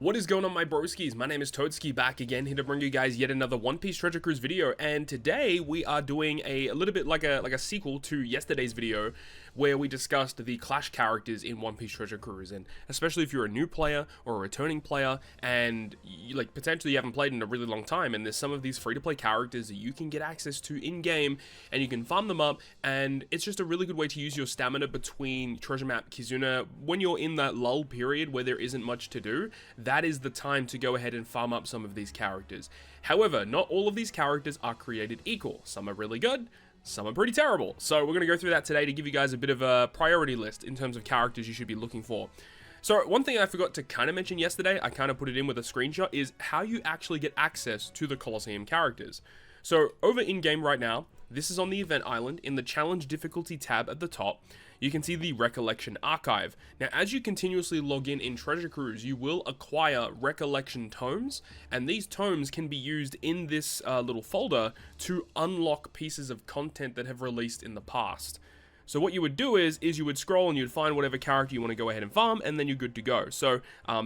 What is going on, my broskiis? My name is Toadski, back again, here to bring you guys yet another One Piece Treasure Cruise video, and today we are doing a little bit like a sequel to yesterday's video, where we discussed the Clash characters in One Piece Treasure Cruise, and especially if you're a new player or a returning player, and potentially you haven't played in a really long time, and there's some of these free-to-play characters that you can get access to in-game, and you can farm them up, and it's just a really good way to use your stamina between Treasure Map Kizuna when you're in that lull period where there isn't much to do. That is the time to go ahead and farm up some of these characters. However, not all of these characters are created equal. Some are really good, some are pretty terrible. So we're going to go through that today to give you guys a bit of a priority list in terms of characters you should be looking for. So one thing I forgot to kind of mention yesterday, I kind of put it in with a screenshot, is how you actually get access to the Coliseum characters. So over in-game right now, this is on the event island. In the challenge difficulty tab at the top, you can see the Recollection Archive. Now, as you continuously log in Treasure Cruise, you will acquire Recollection Tomes, and these tomes can be used in this little folder to unlock pieces of content that have released in the past. So what you would do is you would scroll and you'd find whatever character you want to go ahead and farm, and then you're good to go. So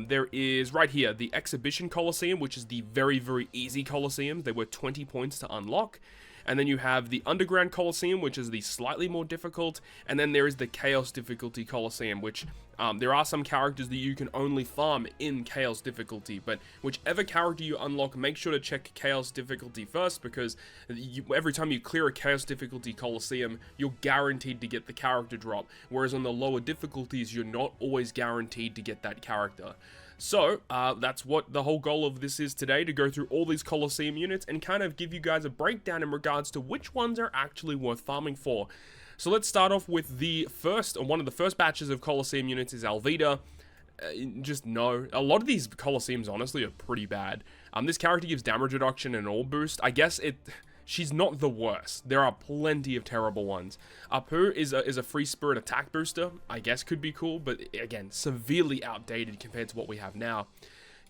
there is right here the Exhibition Coliseum, which is the very, very easy Coliseum. They were 20 points to unlock. And then you have the Underground Coliseum, which is the slightly more difficult. And then there is the Chaos Difficulty Coliseum, which there are some characters that you can only farm in Chaos Difficulty. But whichever character you unlock, make sure to check Chaos Difficulty first, because every time you clear a Chaos Difficulty Coliseum, you're guaranteed to get the character drop. Whereas on the lower difficulties, you're not always guaranteed to get that character. So, that's what the whole goal of this is today, to go through all these Coliseum units and kind of give you guys a breakdown in regards to which ones are actually worth farming for. So let's start off with one of the first batches of Coliseum units is Alvida. Just no. A lot of these Coliseums, honestly, are pretty bad. This character gives damage reduction and all boost. I guess she's not the worst. There are plenty of terrible ones. Apu is a free spirit attack booster. I guess could be cool, but again, severely outdated compared to what we have now.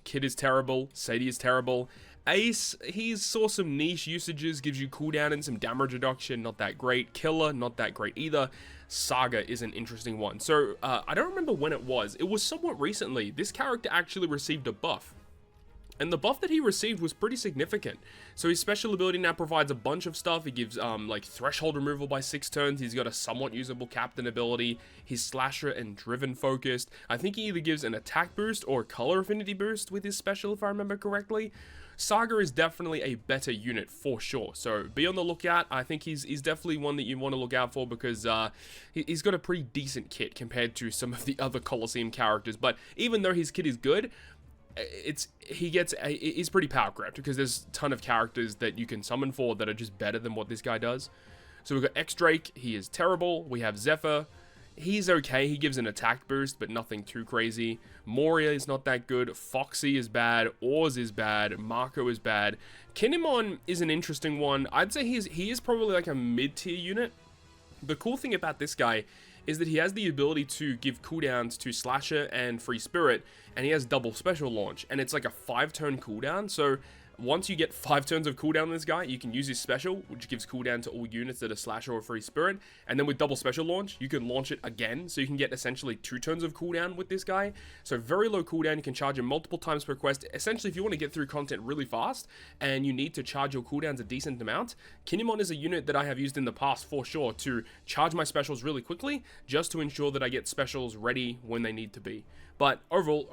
Kid is terrible. Sadie is terrible. Ace, he saw some niche usages, gives you cooldown and some damage reduction, not that great. Killer, not that great either. Saga is an interesting one. So, I don't remember when it was. It was somewhat recently. This character actually received a buff. And the buff that he received was pretty significant. So his special ability now provides a bunch of stuff. He gives threshold removal by 6 turns. He's got a somewhat usable captain ability. He's slasher and driven focused. I think he either gives an attack boost or color affinity boost with his special, if I remember correctly. Saga is definitely a better unit for sure, so be on the lookout. I think he's definitely one that you want to look out for, because he's got a pretty decent kit compared to some of the other Coliseum characters. But even though his kit is good, he's pretty power crept, because there's a ton of characters that you can summon for that are just better than what this guy does. So we've got X-Drake, he is terrible. We have Zephyr, he's okay, he gives an attack boost, but nothing too crazy. Moria is not that good. Foxy is bad. Oars is bad. Marco is bad. Kinemon is an interesting one. I'd say he is probably like a mid-tier unit. The cool thing about this guy is that he has the ability to give cooldowns to Slasher and Free Spirit, and he has double special launch, and it's like a 5-turn cooldown. So once you get 5 turns of cooldown on this guy, you can use his special, which gives cooldown to all units that are Slasher or Free Spirit, and then with double special launch, you can launch it again, so you can get essentially 2 turns of cooldown with this guy. So very low cooldown, you can charge him multiple times per quest. Essentially, if you want to get through content really fast, and you need to charge your cooldowns a decent amount, Kinemon is a unit that I have used in the past for sure to charge my specials really quickly, just to ensure that I get specials ready when they need to be. But overall,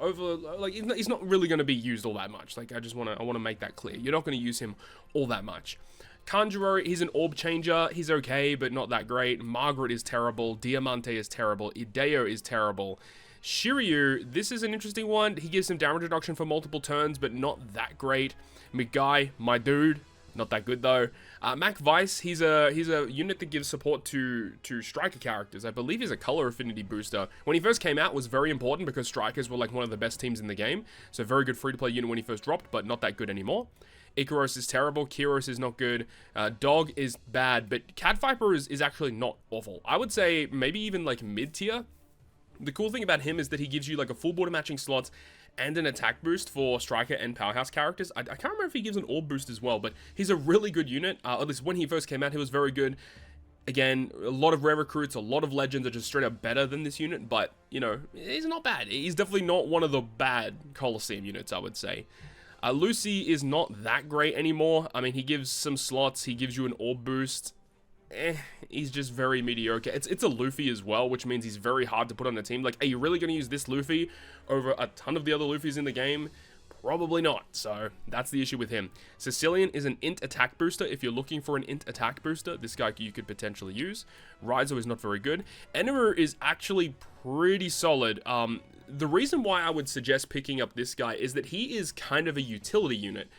he's not really going to be used all that much. Like, I want to make that clear. You're not going to use him all that much. Kanjuro, he's an orb changer. He's okay, but not that great. Margaret is terrible. Diamante is terrible. Ideo is terrible. Shiryu, this is an interesting one. He gives some damage reduction for multiple turns, but not that great. Migai, my dude. Not that good though. Mac Vice, he's a unit that gives support to striker characters. I believe he's a color affinity booster. When he first came out, was very important because strikers were like one of the best teams in the game. So very good free to play unit when he first dropped, but not that good anymore. Ikaros is terrible. Kiros is not good. Dog is bad, but Cat Viper is actually not awful. I would say maybe even like mid tier. The cool thing about him is that he gives you like a full border matching slots and an attack boost for striker and powerhouse characters. I can't remember if he gives an orb boost as well, but he's a really good unit. At least when he first came out, he was very good. Again, a lot of rare recruits, a lot of legends are just straight up better than this unit, but, you know, he's not bad. He's definitely not one of the bad Coliseum units, I would say. Lucy is not that great anymore. I mean, he gives some slots, he gives you an orb boost. He's just very mediocre. It's a Luffy as well, which means he's very hard to put on a team. Like, are you really going to use this Luffy over a ton of the other Luffys in the game? Probably not, so that's the issue with him. Sicilian is an int attack booster. If you're looking for an int attack booster, this guy you could potentially use. Raizo is not very good. Aneva is actually pretty solid. The reason why I would suggest picking up this guy is that he is kind of a utility unit.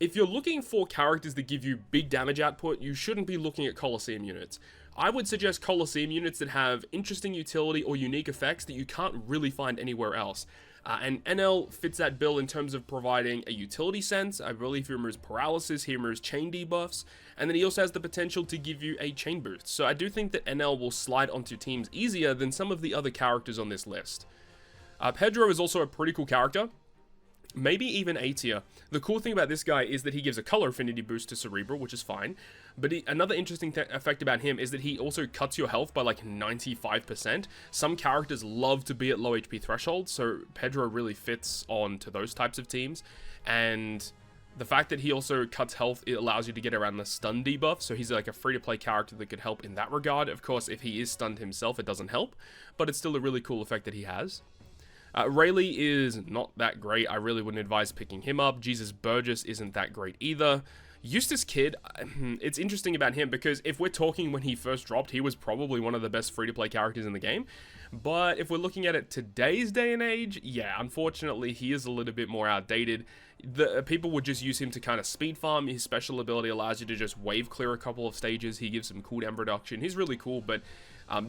If you're looking for characters that give you big damage output, you shouldn't be looking at Coliseum units. I would suggest Coliseum units that have interesting utility or unique effects that you can't really find anywhere else. And NL fits that bill in terms of providing a utility sense. I believe he removes paralysis, he removes chain debuffs, and then he also has the potential to give you a chain boost. So I do think that NL will slide onto teams easier than some of the other characters on this list. Pedro is also a pretty cool character. Maybe even A tier. The cool thing about this guy is that he gives a color affinity boost to Cerebral, which is fine. But another interesting effect about him is that he also cuts your health by like 95%. Some characters love to be at low HP thresholds, so Pedro really fits on to those types of teams. And the fact that he also cuts health, it allows you to get around the stun debuff, so he's like a free-to-play character that could help in that regard. Of course, if he is stunned himself, it doesn't help, but it's still a really cool effect that he has. Rayleigh is not that great. I really wouldn't advise picking him up. Jesus Burgess isn't that great either. Eustace Kid, it's interesting about him because if we're talking when he first dropped, he was probably one of the best free-to-play characters in the game. But if we're looking at it today's day and age, yeah, unfortunately, he is a little bit more outdated. People would just use him to kind of speed farm. His special ability allows you to just wave clear a couple of stages. He gives some cooldown reduction. He's really cool, but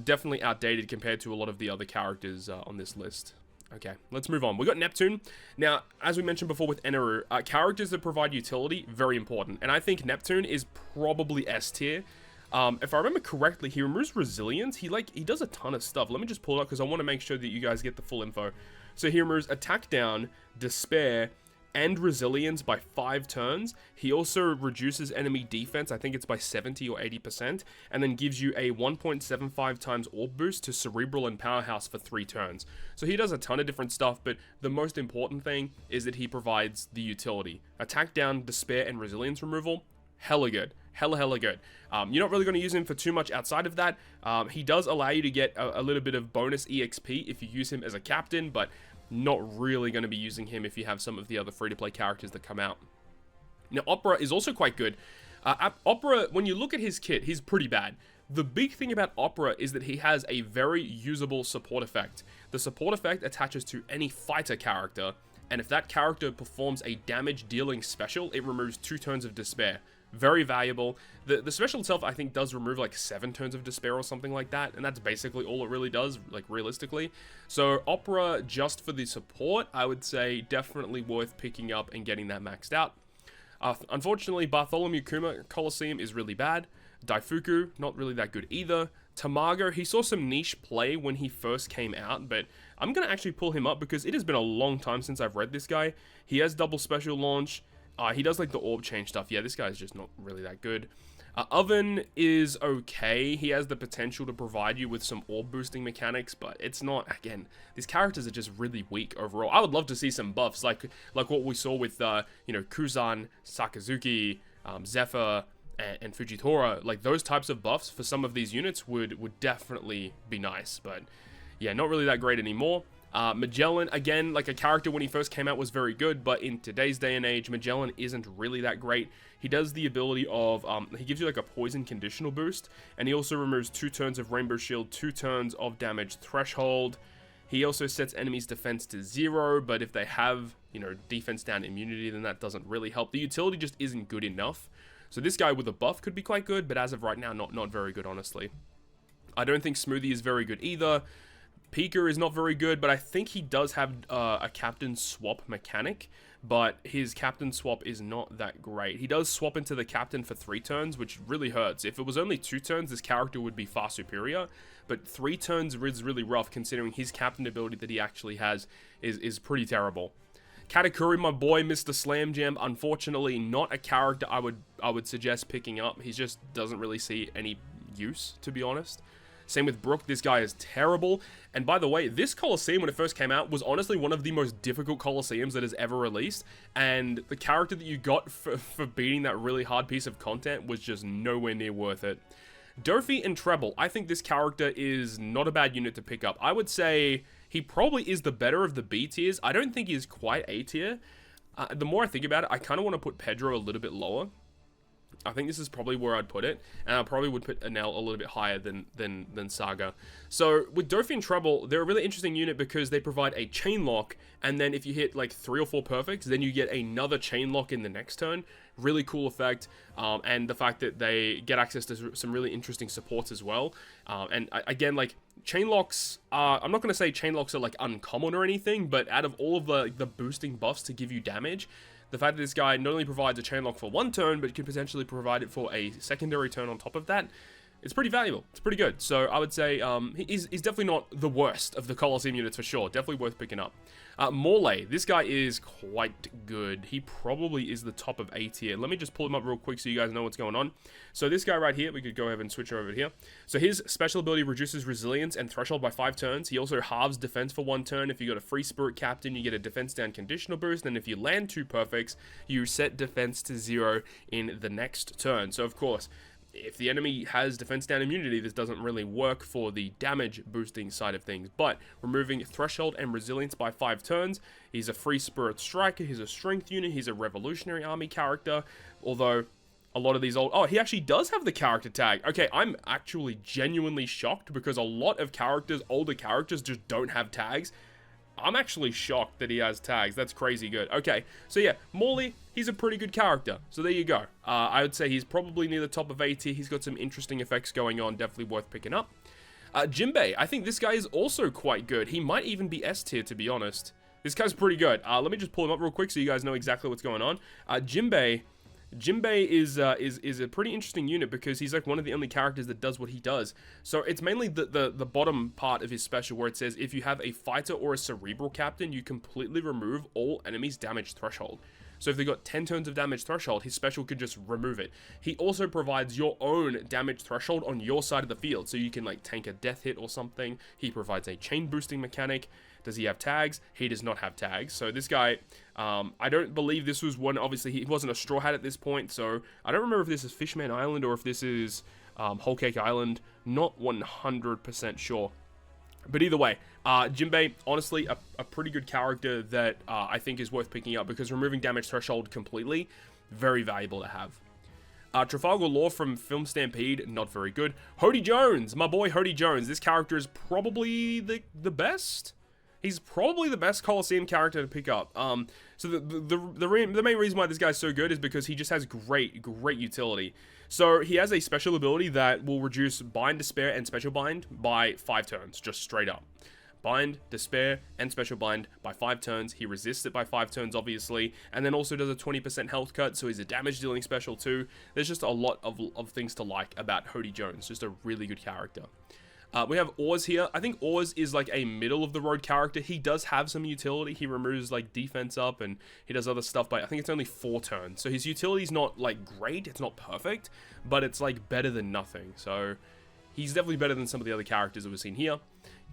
definitely outdated compared to a lot of the other characters on this list. Okay, let's move on. We got Neptune. Now, as we mentioned before with Eneru, characters that provide utility, very important. And I think Neptune is probably S tier. If I remember correctly, he removes resilience. He does a ton of stuff. Let me just pull it up because I want to make sure that you guys get the full info. So he removes attack down, despair, and resilience by 5 turns. He also reduces enemy defense, I think it's by 70 or 80%, and then gives you a 1.75 times orb boost to Cerebral and Powerhouse for 3 turns. So he does a ton of different stuff, but the most important thing is that he provides the utility. Attack down, despair, and resilience removal, hella good. Hella good. You're not really going to use him for too much outside of that. He does allow you to get a little bit of bonus EXP if you use him as a captain, but not really going to be using him if you have some of the other free-to-play characters that come out. Now, Opera is also quite good. Opera, when you look at his kit, he's pretty bad. The big thing about Opera is that he has a very usable support effect. The support effect attaches to any fighter character, and if that character performs a damage-dealing special, it removes 2 turns of despair. Very valuable. The special itself, I think, does remove like 7 turns of despair or something like that, and that's basically all it really does, like realistically. So Opera, just for the support, I would say definitely worth picking up and getting that maxed out. Unfortunately, Bartholomew Kuma Coliseum is really bad. Daifuku, not really that good either. Tamago, he saw some niche play when he first came out, but I'm going to actually pull him up because it has been a long time since I've read this guy. He has double special launch. He does like the orb change stuff. Yeah, this guy's just not really that good. Oven is okay. He has the potential to provide you with some orb boosting mechanics, but it's not, again, these characters are just really weak overall. I would love to see some buffs like what we saw with, you know, Kuzan, Sakazuki, Zephyr, and Fujitora. Like, those types of buffs for some of these units would definitely be nice, but yeah, not really that great anymore. Magellan, again, like a character when he first came out was very good, but in today's day and age, Magellan isn't really that great. He does the ability of, he gives you like a poison conditional boost, and he also removes 2 turns of Rainbow Shield, 2 turns of damage threshold. He also sets enemies' defense to 0, but if they have, you know, defense down immunity, then that doesn't really help. The utility just isn't good enough. So this guy with a buff could be quite good, but as of right now, not very good, honestly. I don't think Smoothie is very good either. Pika is not very good, but I think he does have a captain swap mechanic, but his captain swap is not that great. He does swap into the captain for 3 turns, which really hurts. If it was only 2 turns, this character would be far superior, but 3 turns is really rough considering his captain ability that he actually has is pretty terrible. Katakuri, my boy, Mr. Slam Jam, unfortunately not a character I would suggest picking up. He just doesn't really see any use, to be honest. Same with Brook, this guy is terrible. And by the way, this Coliseum, when it first came out, was honestly one of the most difficult Coliseums that has ever released. And the character that you got for beating that really hard piece of content was just nowhere near worth it. Dofi and Treble, I think this character is not a bad unit to pick up. I would say he probably is the better of the B tiers. I don't think he's quite A tier. The more I think about it, I kind of want to put Pedro a little bit lower. I think this is probably where I'd put it, and I probably would put Enel a little bit higher than Saga. So with Dofi and Treble, they're a really interesting unit because they provide a chain lock, and then if you hit like 3 or 4 perfects, then you get another chain lock in the next turn. Really cool effect, and the fact that they get access to some really interesting supports as well. And again, like chain locks, I'm not going to say chain locks are like uncommon or anything, but out of all of the boosting buffs to give you damage, the fact that this guy not only provides a chain lock for 1 turn, but can potentially provide it for a secondary turn on top of that, it's pretty valuable. It's pretty good. So I would say he's definitely not the worst of the Coliseum units for sure. Definitely worth picking up. Morley, this guy is quite good. He probably is the top of A tier. Let me just pull him up real quick so you guys know what's going on. So this guy right here, we could go ahead and switch over here. So his special ability reduces resilience and threshold by 5 turns. He also halves defense for 1 turn. If you got a free spirit captain, you get a defense down conditional boost. And if you land 2 perfects, you set defense to 0 in the next turn. So of course, if the enemy has defense down immunity, this doesn't really work for the damage boosting side of things. But removing threshold and resilience by 5 turns, he's a free spirit striker, he's a strength unit, he's a revolutionary army character. Although a lot of these he actually does have the character tag. Okay, I'm actually genuinely shocked because a lot of characters, older characters, just don't have tags. I'm actually shocked that he has tags. That's crazy good. Okay, so yeah, Morley, he's a pretty good character. So there you go. I would say he's probably near the top of A tier. He's got some interesting effects going on. Definitely worth picking up. Jinbei, I think this guy is also quite good. He might even be S tier, to be honest. This guy's pretty good. Let me just pull him up real quick so you guys know exactly what's going on. Jinbei is a pretty interesting unit because he's like one of the only characters that does what he does. So it's mainly the bottom part of his special where it says if you have a fighter or a cerebral captain, you completely remove all enemies' damage threshold. So if they got 10 turns of damage threshold, his special could just remove it. He also provides your own damage threshold on your side of the field, so you can like tank a death hit or something. He provides a chain boosting mechanic. Does he have tags? He does not have tags. So this guy, I don't believe this was one. Obviously, he wasn't a Straw Hat at this point, so I don't remember if this is Fishman Island or if this is Whole Cake Island. Not 100% sure. But either way, Jinbei, honestly, a pretty good character that I think is worth picking up because removing damage threshold completely, very valuable to have. Trafalgar Law from Film Stampede, not very good. Hody Jones, my boy Hody Jones. This character is probably the best. He's probably the best Coliseum character to pick up. So the main reason why this guy's so good is because he just has great utility. So he has a special ability that will reduce Bind, Despair, and Special Bind by 5 turns, just straight up. Bind, Despair, and Special Bind by 5 turns. He resists it by 5 turns, obviously, and then also does a 20% health cut, so he's a damage dealing special too. There's just a lot of things to like about Hody Jones. Just a really good character. We have Oars here. I think Oars is like a middle of the road character. He does have some utility. He removes like defense up and he does other stuff, but I think it's only 4 turns. So his utility is not like great. It's not perfect, but it's like better than nothing. So he's definitely better than some of the other characters that we've seen here.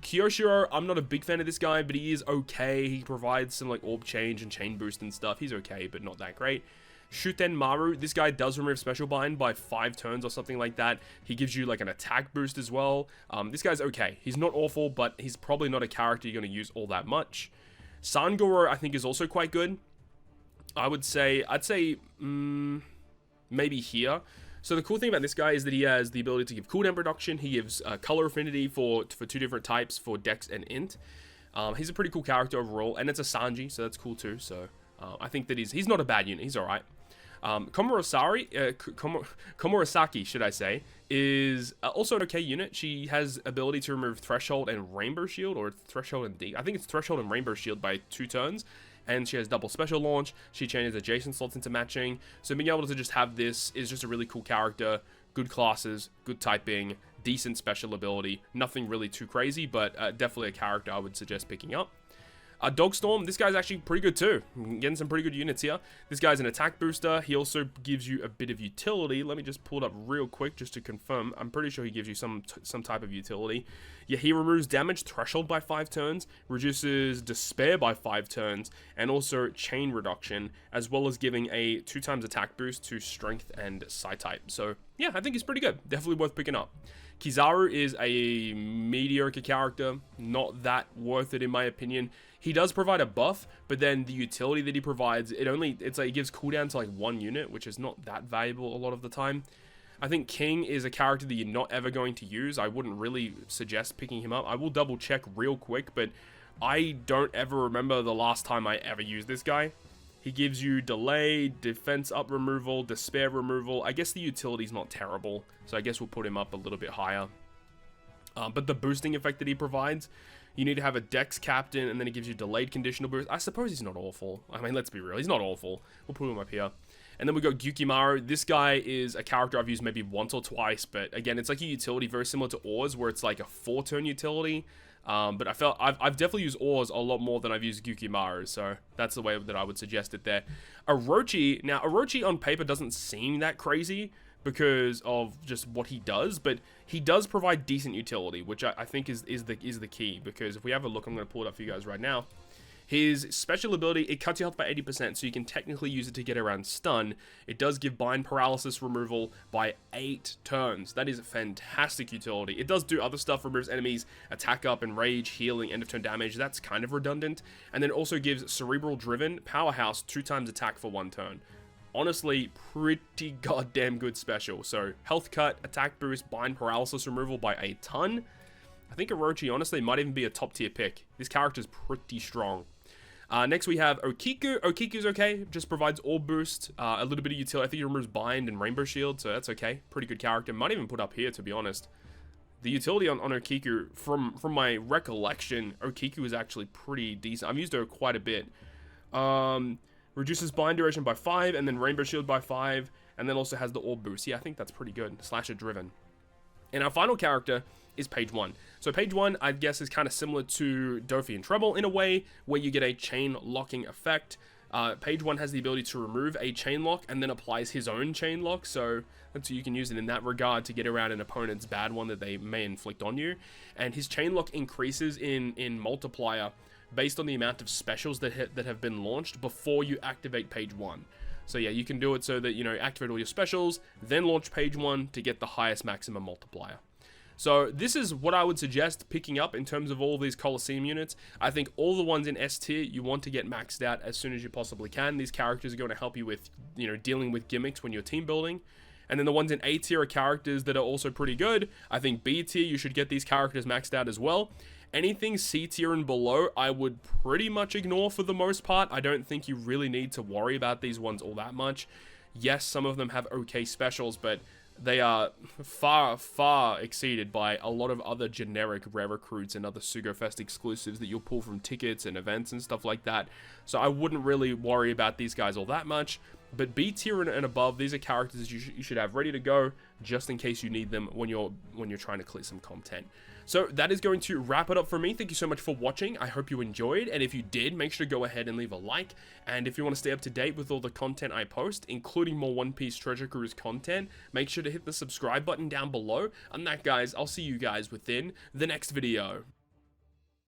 Kyoshiro, I'm not a big fan of this guy, but he is okay. He provides some like orb change and chain boost and stuff. He's okay, but not that great. Shuten Maru, this guy does remove Special Bind by 5 turns or something like that. He gives you like an attack boost as well. This guy's okay. He's not awful, but he's probably not a character you're going to use all that much. Sangoro, I think, is also quite good. I'd say maybe here. So the cool thing about this guy is that he has the ability to give cooldown reduction. He gives color affinity for 2 different types for Dex and Int. He's a pretty cool character overall, and it's a Sanji, so that's cool too. So I think that he's not a bad unit. He's all right. Komurasaki, should I say, is also an okay unit. She has ability to remove Threshold and Rainbow Shield, or Threshold and I think it's Threshold and Rainbow Shield by 2 turns. And she has double special launch. She changes adjacent slots into matching. So being able to just have this is just a really cool character. Good classes, good typing, decent special ability. Nothing really too crazy, but definitely a character I would suggest picking up. Dogstorm, this guy's actually pretty good too. Getting some pretty good units here. This guy's an attack booster. He also gives you a bit of utility. Let me just pull it up real quick just to confirm. I'm pretty sure he gives you some type of utility. Yeah, he removes damage threshold by 5 turns, reduces despair by 5 turns, and also chain reduction, as well as giving a 2x attack boost to strength and psi type. So yeah, I think he's pretty good. Definitely worth picking up. Kizaru is a mediocre character, not that worth it in my opinion. He does provide a buff, but then the utility that he provides, it's like it gives cooldown to like 1 unit, which is not that valuable a lot of the time. I think King is a character that you're not ever going to use. I wouldn't really suggest picking him up. I will double check real quick, but I don't ever remember the last time I ever used this guy. He gives you delay, defense up removal, despair removal. I guess the utility's not terrible, so I guess we'll put him up a little bit higher. But the boosting effect that he provides, you need to have a Dex Captain, and then he gives you delayed conditional boost. I suppose he's not awful. I mean, let's be real. He's not awful. We'll put him up here. And then we got Gyukimaru. This guy is a character I've used maybe once or twice, but again, it's like a utility very similar to Oars, where it's like a 4-turn utility. But I've definitely used Oars a lot more than I've used Gyukimaru, so that's the way that I would suggest it there. Orochi, now Orochi on paper doesn't seem that crazy because of just what he does, but he does provide decent utility, which I think is the key, because if we have a look, I'm going to pull it up for you guys right now. His special ability, it cuts your health by 80%, so you can technically use it to get around stun. It does give bind paralysis removal by 8 turns. That is a fantastic utility. It does do other stuff, removes enemies, attack up and rage, healing, end of turn damage. That's kind of redundant. And then it also gives cerebral driven, powerhouse, 2x attack for 1 turn. Honestly, pretty goddamn good special. So health cut, attack boost, bind paralysis removal by a ton. I think Orochi honestly might even be a top tier pick. This character's pretty strong. Next we have Okiku. Okiku's okay, just provides orb boost, a little bit of utility. I think he removes bind and rainbow shield, so that's okay. Pretty good character. Might even put up here, to be honest. The utility on Okiku, from my recollection, Okiku is actually pretty decent. I've used her quite a bit. Reduces bind duration by 5, and then rainbow shield by 5, and then also has the orb boost. Yeah, I think that's pretty good. Slasher driven. And our final character is Page 1. So Page 1, I guess, is kind of similar to Dofi and Treble in a way, where you get a chain locking effect. Page 1 has the ability to remove a chain lock and then applies his own chain lock, so that's you can use it in that regard to get around an opponent's bad one that they may inflict on you. And his chain lock increases in multiplier based on the amount of specials that have been launched before you activate Page 1. So yeah, you can do it so that, you know, activate all your specials, then launch Page 1 to get the highest maximum multiplier. So this is what I would suggest picking up in terms of all these Coliseum units. I think all the ones in S tier you want to get maxed out as soon as you possibly can. These characters are going to help you with, you know, dealing with gimmicks when you're team building. And then the ones in A tier are characters that are also pretty good. I think B tier, you should get these characters maxed out as well. Anything C tier and below, I would pretty much ignore for the most part. I don't think you really need to worry about these ones all that much. Yes, some of them have okay specials, but they are far, far exceeded by a lot of other generic rare recruits and other Sugofest exclusives that you'll pull from tickets and events and stuff like that. So I wouldn't really worry about these guys all that much. But B tier and above, these are characters you should have ready to go just in case you need them when you're trying to clear some content. So that is going to wrap it up for me. Thank you so much for watching. I hope you enjoyed, and if you did, make sure to go ahead and leave a like. And if you want to stay up to date with all the content I post, including more One Piece Treasure Cruise content, make sure to hit the subscribe button down below. And that, guys, I'll see you guys within the next video.